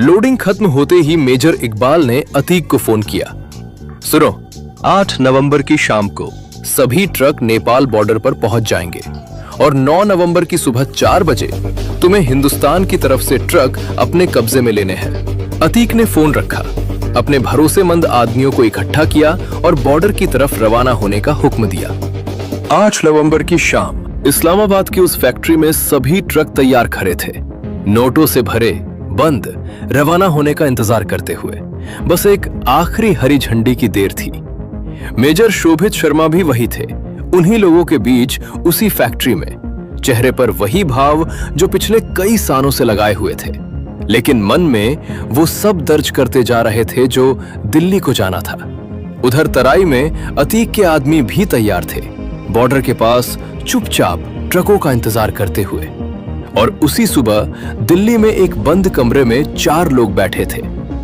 Loading खत्म होते ही major Iqbal ने अतीक को फोन किया। सुनो, 8 नवंबर की शाम को सभी ट्रक नेपाल बॉर्डर पर पहुंच जाएंगे और 9 नवंबर की सुबह 4 बजे तुम्हें हिंदुस्तान की तरफ से ट्रक अपने कब्जे में लेने हैं। अतीक ने फोन रखा, अपने भरोसेमंद आदमियों को इकट्ठा किया और बॉर्डर की तरफ रवाना होने का हुक्म दिया। 8 नवंबर की शाम इस्लामाबाद की उस फैक्ट्री में सभी ट्रक तैयार खड़े थे, नोटों से भरे, बंद, रवाना होने का इंतजार करते हुए। बस एक आखिरी हरी झंडी की देर थी। मेजर शोभित शर्मा भी वही थे, उन्हीं लोगों के बीच, उसी फैक्ट्री में, चेहरे पर वही भाव जो पिछले कई सालों से लगाए हुए थे, लेकिन मन में वो सब दर्ज करते जा रहे थे जो दिल्ली को जाना था। उधर तराई में अतीक के आदमी भी तैयार थे, बॉर्डर के पास चुपचाप ट्रकों का इंतजार करते हुए। और उसी सुबह दिल्ली में एक बंद कमरे में 4 लोग बैठे थे,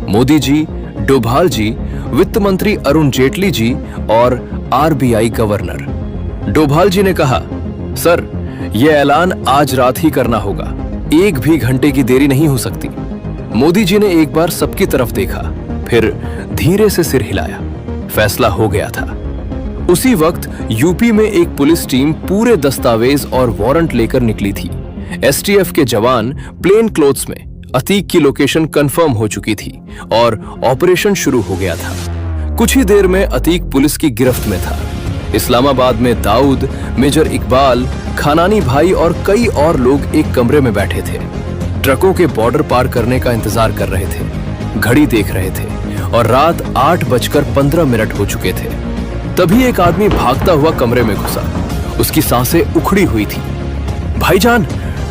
मोदी जी, डोभाल जी, वित्त मंत्री अरुण जेटली जी और आरबीआई गवर्नर। डोभाल जी ने कहा, सर, यह ऐलान आज रात ही करना होगा, 1 भी घंटे की देरी नहीं हो सकती। मोदी जी ने एक बार सबकी तरफ देखा, फिर धीरे से सिर हिलाया। फैसला हो गया था। उसी वक्त यूपी में एक पुलिस टीम पूरे दस्तावेज और वारंट लेकर निकली थी। एसटीएफ के जवान प्लेन क्लोथ्स में, अतीक की लोकेशन कंफर्म हो चुकी थी और ऑपरेशन शुरू हो गया था। कुछ ही देर में अतीक पुलिस की गिरफ्त में था। इस्लामाबाद में दाऊद, मेजर इकबाल, खानानी भाई और कई और लोग एक कमरे में बैठे थे, ट्रकों के बॉर्डर पार करने का इंतजार कर रहे थे, घड़ी देख रहे थे और रात 8:15 हो चुके थे। तभी एक आदमी भागता हुआ कमरे में घुसा। उसकी सांसें उखड़ी हुई थी। भाईजान,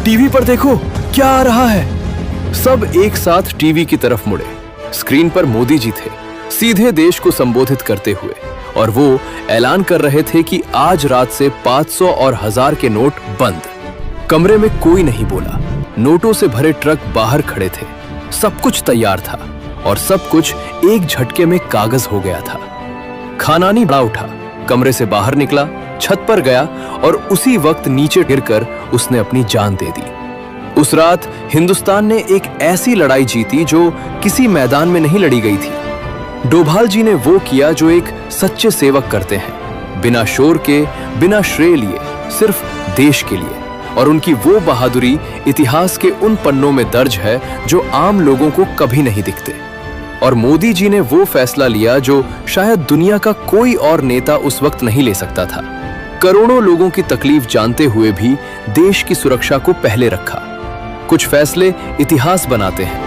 टीवी पर देखो, क्या आ रहा है। सब एक साथ टीवी की तरफ मुड़े। स्क्रीन पर मोदी जी थे, सीधे देश को संबोधित करते हुए, और वो ऐलान कर रहे थे कि आज रात से 500 और 1000 के नोट बंद। कमरे में कोई नहीं बोला। नोटों से भरे ट्रक बाहर खड़े थे। सब कुछ तैयार था और सब कुछ एक झटके में कागज हो गया था। खानानी बड़ा उठा, कमरे से बाहर निकला, छत पर गया और उसी वक्त नीचे गिरकर उसने अपनी जान दे दी। उस रात हिंदुस्तान ने एक ऐसी लड़ाई जीती जो किसी मैदान में नहीं लड़ी गई थी। डोभाल जी ने वो किया जो एक सच्चे सेवक करते हैं, बिना शोर के, बिना श्रेय लिए, सिर्फ देश के लिए। और उनकी वो बहादुरी इतिहास के उन पन्नों में दर्ज है जो आम लोगों को कभी नहीं दिखते। और मोदी जी ने वो फैसला लिया जो शायद दुनिया का कोई और नेता उस वक्त नहीं ले सकता था। करोड़ों लोगों की तकलीफ जानते हुए भी देश की सुरक्षा को पहले रखा। कुछ फैसले इतिहास बनाते हैं